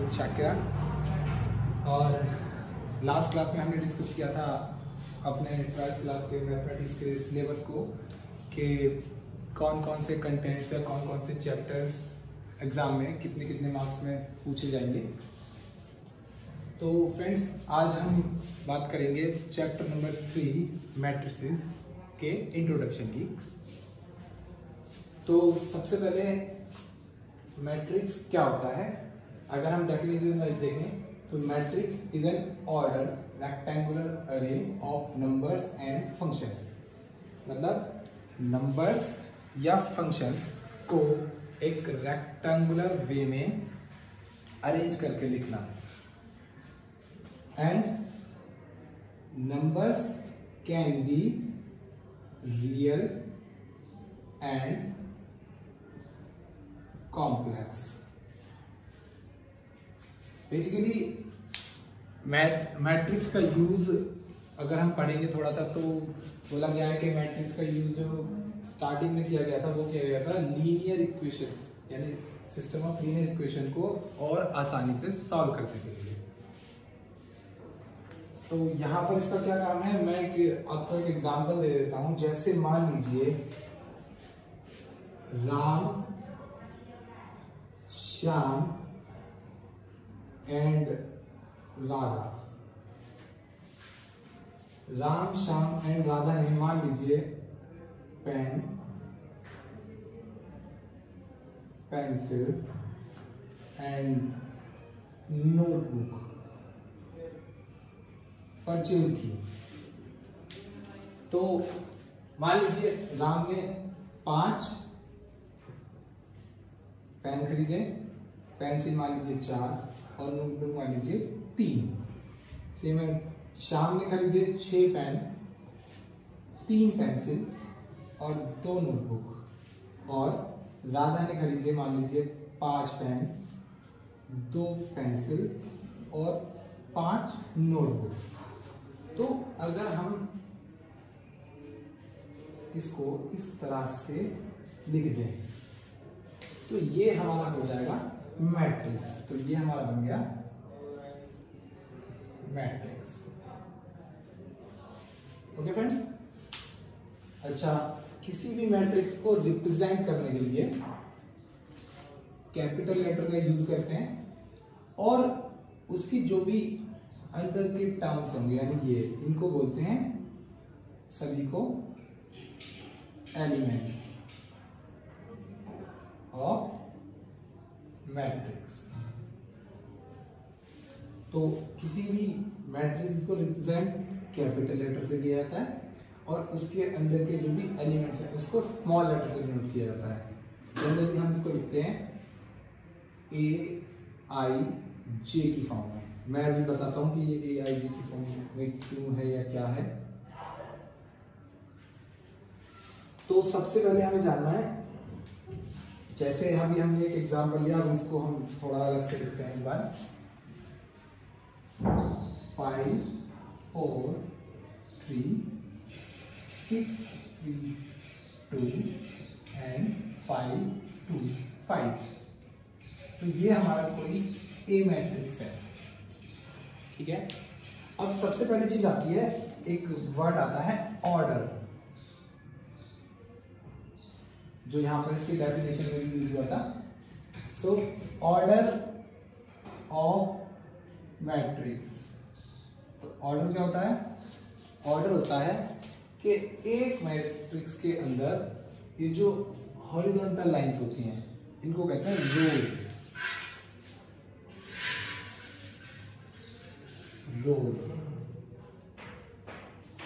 With Shakira. और last class में हमने डिस्कस किया था अपने 12th क्लास के मैथमेटिक्स के सिलेबस को कि कौन कौन से कंटेंट्स या कौन कौन से चैप्टर्स एग्ज़ाम में कितने कितने मार्क्स में पूछे जाएंगे। तो फ्रेंड्स, आज हम बात करेंगे चैप्टर नंबर 3 मैट्रिसेस के इंट्रोडक्शन की। तो सबसे पहले मैट्रिक्स क्या होता है, अगर हम डेफिनेशन वाइज देखें तो matrix is an order rectangular अरे ऑफ नंबर्स एंड फंक्शंस। मतलब नंबर्स या फंक्शंस को एक रेक्टेंगुलर वे में अरेंज करके लिखना। And numbers can be real and complex. Basically matrix का यूज अगर हम पढ़ेंगे थोड़ा सा तो बोला गया है कि मैट्रिक्स का यूज जो स्टार्टिंग में किया गया था वो किया गया था लीनियर इक्वेशन यानी सिस्टम ऑफ लीनियर इक्वेशन को और आसानी से सॉल्व करने के लिए। तो यहाँ पर इसका क्या काम है, मैं आपको एक एग्जांपल दे देता हूँ। जैसे मान लीजिए राम, श्याम एंड राधा। राम, श्याम एंड राधा ने मान लीजिए pen, pencil and notebook purchase की। तो मान लीजिए राम ने 5 पेन खरीदे, पेंसिल मान लीजिए 4 और नोटबुक मान लीजिए 3। सेम है, श्याम ने खरीदे 6 पेन, 3 पेंसिल और 2 नोटबुक। और राधा ने खरीदे मान लीजिए 5 पेन, 2 पेंसिल और 5 नोटबुक। तो अगर हम इसको इस तरह से लिख दें तो ये हमारा हो जाएगा मैट्रिक्स। तो ये हमारा बन गया मैट्रिक्स। Okay friends. अच्छा, किसी भी मैट्रिक्स को रिप्रेजेंट करने के लिए कैपिटल लेटर का यूज करते हैं और उसकी जो भी अंदर के टर्म्स होंगे यानी ये, इनको बोलते हैं सभी को एलिमेंट्स ऑफ मैट्रिक्स। तो किसी भी मैट्रिक्स को रिप्रेजेंट कैपिटल लेटर से किया जाता है और उसके अंदर के जो भी एलिमेंट्स हैं उसको स्मॉल लेटर से डिनोट किया जाता है। जनरली हम इसको लिखते हैं AIJ की फॉर्म में। मैं अभी बताता हूँ कि ये AIJ की फॉर्म में क्यों है या क्या है। तो सबसे पहले हमें जानना है, जैसे अभी हमने एक एग्जाम्पल लिया, अब इसको हम थोड़ा अलग से लिखते हैं एक बार। 5 4 3 6 3 2 एंड 5 2 5। तो ये हमारा कोई ए मैट्रिक्स है, ठीक है। अब सबसे पहले चीज आती है, एक वर्ड आता है ऑर्डर, जो यहां पर इसकी डेफिनेशन में भी यूज हुआ था। So order of matrix. तो ऑर्डर क्या होता है? ऑर्डर होता है कि एक मैट्रिक्स के अंदर ये जो हॉरिजॉन्टल लाइंस होती हैं इनको कहते हैं रोज। रोज।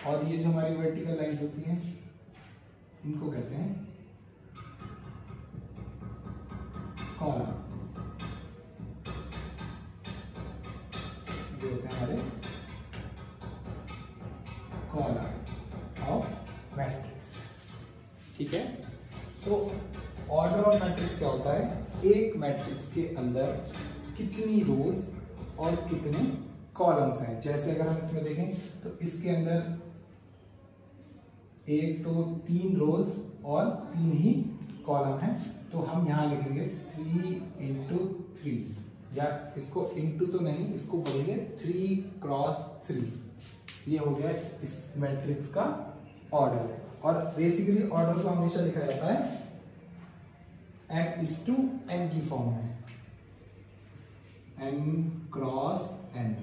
और ये जो हमारी वर्टिकल लाइंस होती हैं इनको कहते हैं कॉलम। ये होते हैं हमारे कॉलम ऑफ मैट्रिक्स, ठीक है। तो ऑर्डर ऑफ मैट्रिक्स क्या होता है? एक मैट्रिक्स के अंदर कितनी रोज और कितने कॉलम्स हैं। जैसे अगर हम इसमें देखें तो इसके अंदर 1 2 3 रोज और 3 ही कॉलम है। तो हम यहाँ लिखेंगे 3 × 3 या इसको इनटू तो नहीं, इसको बोलेंगे 3x3। ये हो गया इस मैट्रिक्स का ऑर्डर। और बेसिकली ऑर्डर को हमेशा लिखा जाता है m/n की फॉर्म में, m×n।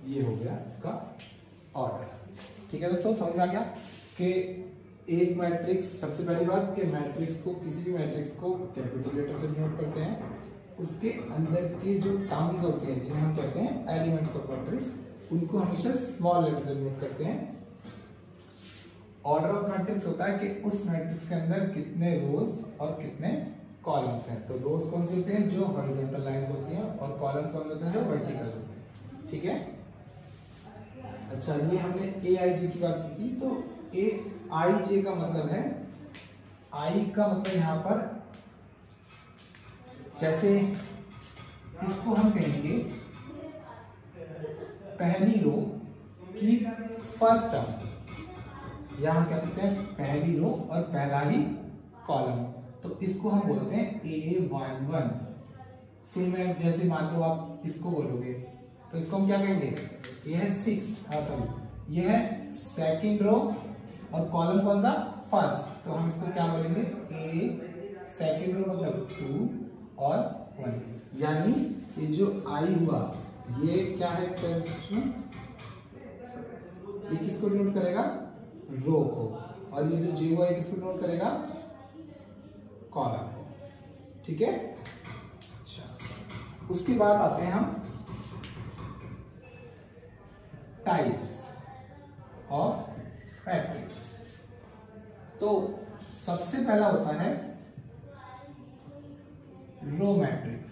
ये हो गया इसका ऑर्डर। ठीक है दोस्तों, समझ में आ गया कि एक मैट्रिक्स, सबसे पहली बात कि मैट्रिक्स को, किसी भी मैट्रिक्स को कैपिटल लेटर से डिनोट करते हैं, उसके अंदर के जो टर्म्स होते हैं जिन्हें हम कहते हैं एलिमेंट्स ऑफ मैट्रिक्स, उनको हमेशा स्मॉल लेटर से डिनोट करते हैं। ऑर्डर ऑफ मैट्रिक्स होता है कि उस मैट्रिक्स के अंदर कितने रोज और कितने कॉलम्स हैं। तो रोज कौन से होते हैं, जो हॉरिजॉन्टल लाइंस होती हैं, और कॉलम्स कौन से होते हैं, जो वर्टिकल होते हैं। ठीक है, अच्छा, ये हमने AIJ की बात की थी। तो AIJ का मतलब है, आई का मतलब यहां पर, जैसे इसको हम कहेंगे पहली रो की फर्स्ट टर्म, या हम कह सकते हैं पहली रो और पहला ही कॉलम। तो इसको हम बोलते हैं A11। सेम है, जैसे मान लो आप इसको बोलोगे तो इसको हम क्या कहेंगे, ये है 6, सॉरी ये है सेकंड रो और कॉलम कौन सा, फर्स्ट। तो हम इसको क्या बोलेंगे, A सेकंड रो मतलब 2 और 1। यानी ये जो आई हुआ ये क्या है, ये किसको डिनोट करेगा, रो को, और ये जो जे हुआ है किसको डिनोट करेगा, कॉलम को। ठीक है, अच्छा, उसके बाद आते हैं हम टाइप्स ऑफ मैट्रिक्स। तो सबसे पहला होता है रो मैट्रिक्स।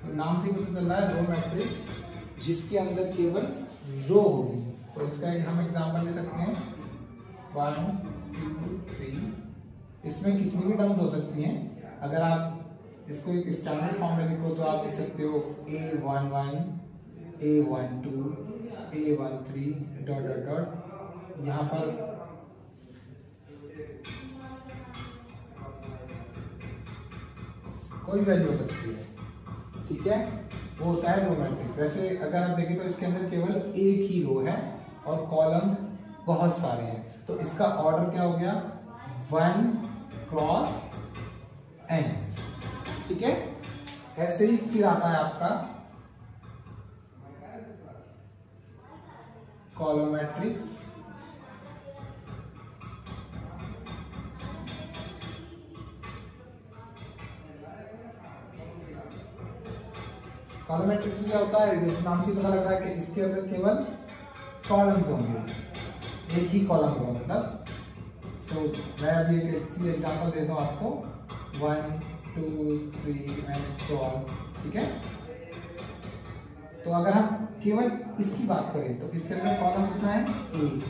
तो नाम से पता चल रहा है रो मैट्रिक्स, जिसके अंदर केवल रो होगी। तो इसका हम एग्जांपल ले सकते हैं 1 2 3। इसमें कितनी भी टर्म्स हो सकती हैं। अगर आप इसको एक स्टैंडर्ड फॉर्म में लिखो तो आप लिख सकते हो A11 A12 A13 dot dot dot. यहाँ पर कोई वैल्यू हो सकती है। ठीक है, वो होता है रो मैट्रिक्स। वैसे अगर आप देखें तो इसके अंदर केवल एक ही रो है और कॉलम बहुत सारे हैं। तो इसका ऑर्डर क्या हो गया, 1×n। ठीक है, ऐसे ही फिर आता है आपका कॉलम मैट्रिक्स। कॉलम मैट्रिक्स में क्या होता है, जैसे नाम से पता लग रहा है कि इसके अंदर केवल कॉलम्स होंगे, एक ही कॉलम होगा मतलब। तो मैं अभी एक एग्जांपल देता हूँ आपको, 1 2 3 एंड सो ऑन। ठीक है, तो अगर हम केवल इसकी बात करें तो इसके अंदर कॉलम कितना है, 1,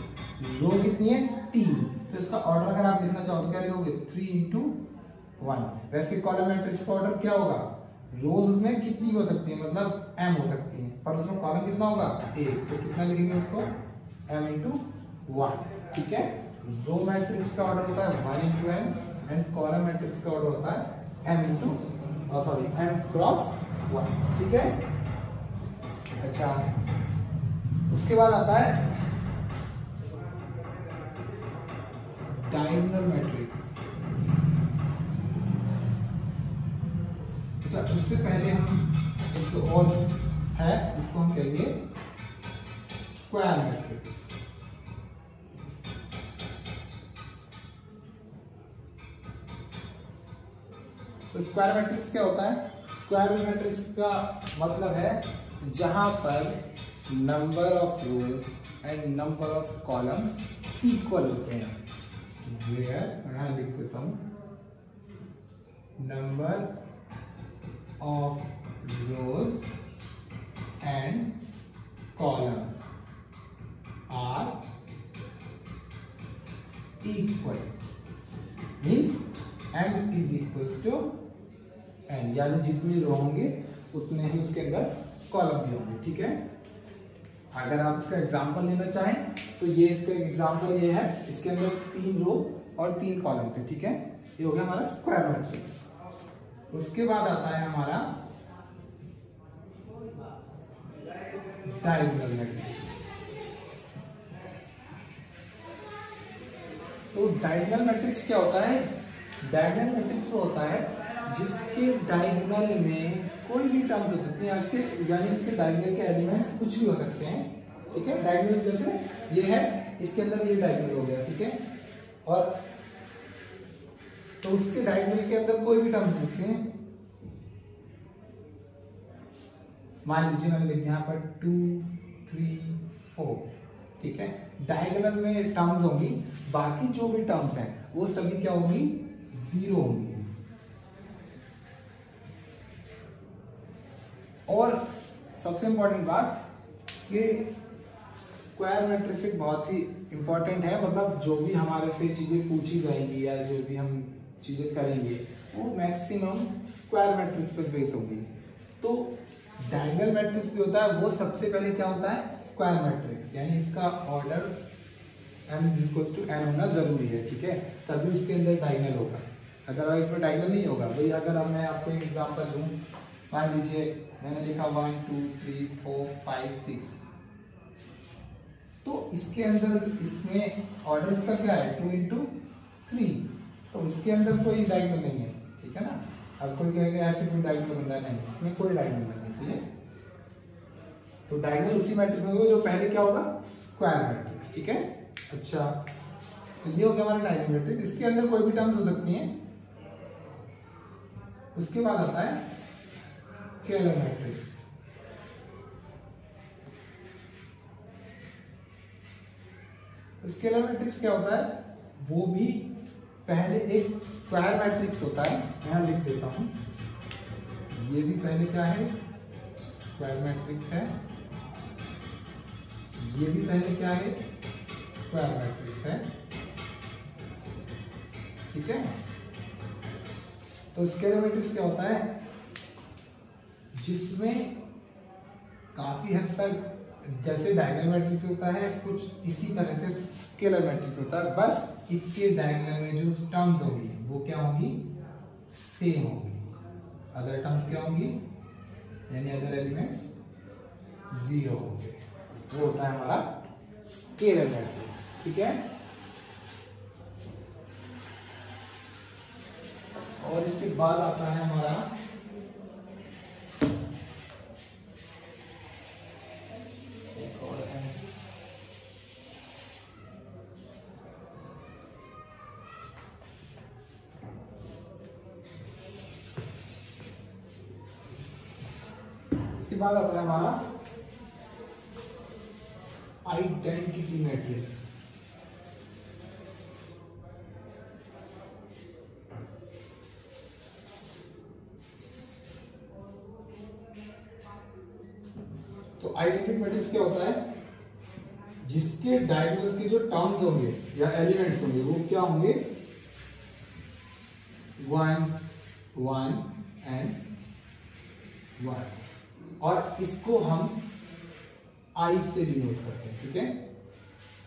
रो कितनी है, 3। तो इसका ऑर्डर अगर आप लिखना चाहो तो क्या लिखोगे, 3 × 1। वैसे कॉलम मैट्रिक्स का ऑर्डर क्या होगा, रोज उसमें कितनी हो सकती है, मतलब m हो सकती है, पर उसमें कॉलम कितना होगा, 1। तो कितना लिखेंगे उसको, m × 1। ठीक है, रो मैट्रिक्स का ऑर्डर होता है 1 × n एंड कॉलम मैट्रिक्स का ऑर्डर होता है m × 1। ठीक है, अच्छा, उसके बाद आता है डायगोनल मैट्रिक्स। अच्छा, उससे पहले हम एक तो और है, इसको हम कहेंगे स्क्वायर मैट्रिक्स। तो स्क्वायर मैट्रिक्स क्या होता है, स्क्वायर मैट्रिक्स का मतलब है जहां पर number of rose and number of columns equal होते हैं। यहां लिख देता हूं, number of rows and columns are equal, means m is equals to n, यानी जितनी रो होंगे उतने ही उसके अंदर कॉलम भी होंगे। ठीक है, अगर आप इसका एग्जांपल लेना चाहें तो ये इसका एग्जांपल ये है, इसके अंदर 3 रो और 3 कॉलम थे। ठीक है, ये हो गया हमारा स्क्वायर मैट्रिक्स। उसके बाद आता है हमारा डायगोनल मैट्रिक्स। तो डायगोनल मैट्रिक्स क्या होता है? डायगोनल मैट्रिक्स वो होता है जिसके डायगोनल में कोई भी टर्म्स हो सकते हैं, यानी इसके डायगोनल के एलिमेंट्स कुछ भी हो सकते हैं। ठीक है, डायगोनल जैसे ये है, इसके अंदर ये डायगोनल हो गया। ठीक है, और तो उसके डायगोनल के अंदर कोई भी टर्म्स होते हैं। मान लीजिए मैंने लिख दिया यहाँ पर 2 3 4। ठीक है, डायगोनल में टर्म्स होंगी, बाकी जो भी टर्म्स हैं वो सभी क्या होंगी? 0 होंगी। और सबसे इंपॉर्टेंट बात कि स्क्वायर मैट्रिक्स एक बहुत ही इंपॉर्टेंट है, मतलब जो भी हमारे से चीजें पूछी जाएंगी या जो भी हम चीजें करेंगे वो मैक्सिमम स्क्वायर मैट्रिक्स पर बेस होगी। तो डायगोनल मैट्रिक्स भी होता है, वो सबसे पहले क्या होता है? स्क्वायर मैट्रिक्स, यानी इसका ऑर्डर m=n होना जरूरी है। ठीक है, तभी उसके अंदर डायगोनल होगा, अदरवाइज इसमें डायगोनल नहीं होगा। भाई अगर अब मैं आपको एक एग्जांपल दूं, मान लीजिए मैंने लिखा 1 2 3 4 5 6, तो इसके अंदर इसमें ऑर्डर इसका क्या है? 2 × 3, तो उसके अंदर कोई डायगोनल नहीं है। ठीक है ना, अब कोई कहेगा ऐसे कोई डायगोनल बन रहा नहीं, इसमें कोई डायगोनल नहीं है। इसलिए तो डायगोनल उसी मैट्रिक्स में होगा जो पहले क्या होगा? Square matrix. ठीक है, अच्छा तो ये हो गया हमारा डायगोनल मैट्रिक्स। इसके अंदर कोई भी टर्म्स हो सकती हैं। उसके बाद आता है स्केलर मैट्रिक्स। स्केलर मैट्रिक्स क्या होता है? वो भी पहले एक स्क्वायर मैट्रिक्स होता है, यहां लिख देता हूं। ये भी पहले क्या है? स्क्वायर मैट्रिक्स है। ये भी पहले क्या है? स्क्वायर मैट्रिक्स है। ठीक है, तो स्केलर मैट्रिक्स क्या होता है? जिसमें काफी हद तक जैसे डायगोनल मैट्रिक्स होता है, कुछ इसी तरह से स्केलर मैट्रिक्स होता है, बस इसके डायगोनल में जो टर्म्स होंगी वो क्या होंगी? सेम होंगी। अदर टर्म्स क्या होंगी? यानी अदर एलिमेंट्स 0 होंगे। वो होता है हमारा स्केलर मैट्रिक्स। ठीक है, और इसके बाद आता है हमारा एक और है, इसके बाद आता है हमारा आइडेंटिटी मैट्रिक्स। तो आइडेंटिटी मैट्रिक्स क्या होता है? जिसके डायगोनल्स के जो टर्म्स होंगे या एलिमेंट्स होंगे वो क्या होंगे? 1 1 एंड 1, और इसको हम आई से डिनोट करते हैं। ठीक है,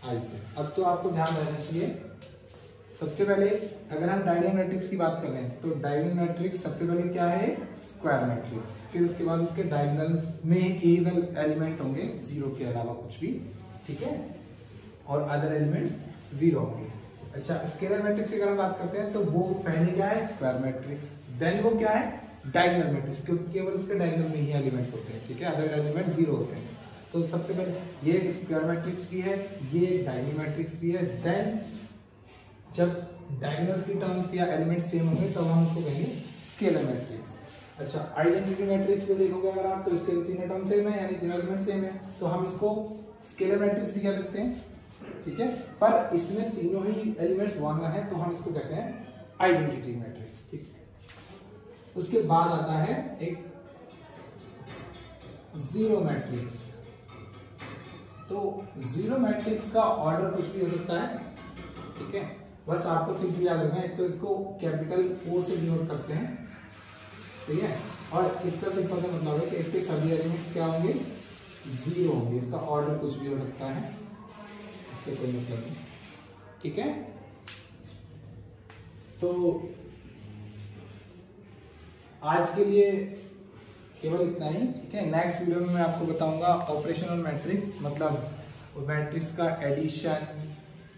आई से। अब तो आपको ध्यान रहना चाहिए, सबसे पहले अगर हम डायगोनल मैट्रिक्स की बात कर रहे हैं तो डायगोनल मैट्रिक्स सबसे पहले क्या है? Square matrix. फिर उसके बाद उसके डायगोनल्स में केवल एलिमेंट होंगे 0 के अलावा कुछ भी। ठीक है, और अदर एलिमेंट्स 0 होंगे। अच्छा, स्केलर मैट्रिक्स की अगर हम बात करते हैं तो वो पहले क्या है? Square matrix. देन वो क्या है? डायगोनल मैट्रिक्स, क्योंकि केवल उसके डायगोनल में ही एलिमेंट्स होते हैं। ठीक है, अदर एलिमेंट 0 होते हैं। तो सबसे पहले ये स्क्वायर मैट्रिक्स भी है, ये डायगोनल मैट्रिक्स भी है। देन जब डायगोनल्स की टर्म्स या एलिमेंट सेम होंगे तब हम उसको कहेंगे स्केलर मैट्रिक्स। अच्छा, आइडेंटिटी मैट्रिक्स को देखोगे अगर आप तो इसके तीनों टर्म सेम है, यानी तीनों एलिमेंट सेम है, तो हम इसको स्केलर मैट्रिक्स भी कह सकते हैं। ठीक है, पर इसमें तीनों ही एलिमेंट्स 1 है तो हम इसको कहते हैं आइडेंटिटी मैट्रिक्स। ठीक है, उसके बाद आता है एक जीरो मैट्रिक्स। तो जीरो मैट्रिक्स का ऑर्डर कुछ भी हो सकता है। ठीक है, बस आपको सिंपली याद रखना है, एक तो इसको कैपिटल O से डिनोट करते हैं। ठीक है, और इसका सिंपल सा मतलब है कि इसके सभी एलिमेंट्स क्या होंगे? 0 होंगे। इसका ऑर्डर कुछ भी हो सकता है, इससे कोई मतलब नहीं। ठीक है, तो आज के लिए केवल इतना ही, ठीक है। नेक्स्ट वीडियो में मैं आपको बताऊंगा ऑपरेशनल मैट्रिक्स, मतलब मैट्रिक्स का एडिशन,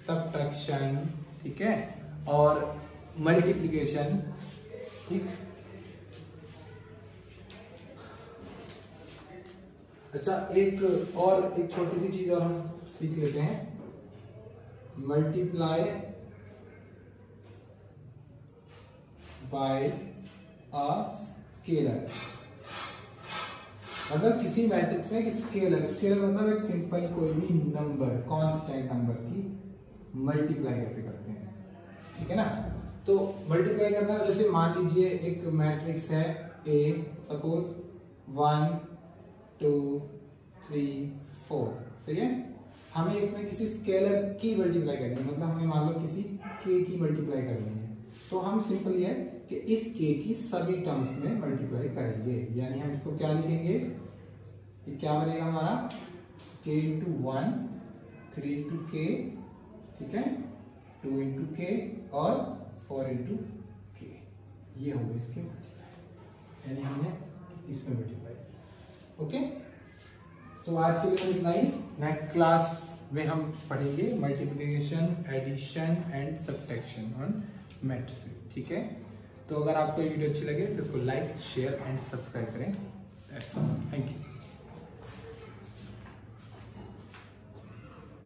सबट्रैक्शन, ठीक है, और मल्टीप्लिकेशन, ठीक। अच्छा, एक छोटी सी चीज और हम सीख लेते हैं, मल्टीप्लाई बाय अ स्केलर। मतलब किसी मैट्रिक्स में स्केलर मतलब एक सिंपल कोई भी नंबर, कांस्टेंट नंबर की मल्टीप्लाई कैसे करते हैं, ठीक है ना। तो मल्टीप्लाई करना, जैसे मान लीजिए एक मैट्रिक्स है A, सपोज 1 2 3 4, सही है। हमें इसमें किसी स्केलर की मल्टीप्लाई करनी है, मतलब हमें मान लो किसी k की मल्टीप्लाई करनी है, तो हम सिंपल ये है कि इस k की सभी टर्म्स में मल्टीप्लाई करेंगे। यानी हम इसको क्या लिखेंगे, ये क्या बनेगा हमारा k into 1 3 into k, ठीक है, 2 into k और 4 into k, ये होगा इसके मल्टीप्लाई, यानी हमने इसमें मल्टीप्लाई। ओके, तो आज के लिए इतना ही। नेक्स्ट क्लास में हम पढ़ेंगे multiplication, addition and subtraction on matrices, ठीक है। तो अगर आपको ये वीडियो अच्छी लगे तो इसको लाइक, शेयर एंड सब्सक्राइब करें। Thank you.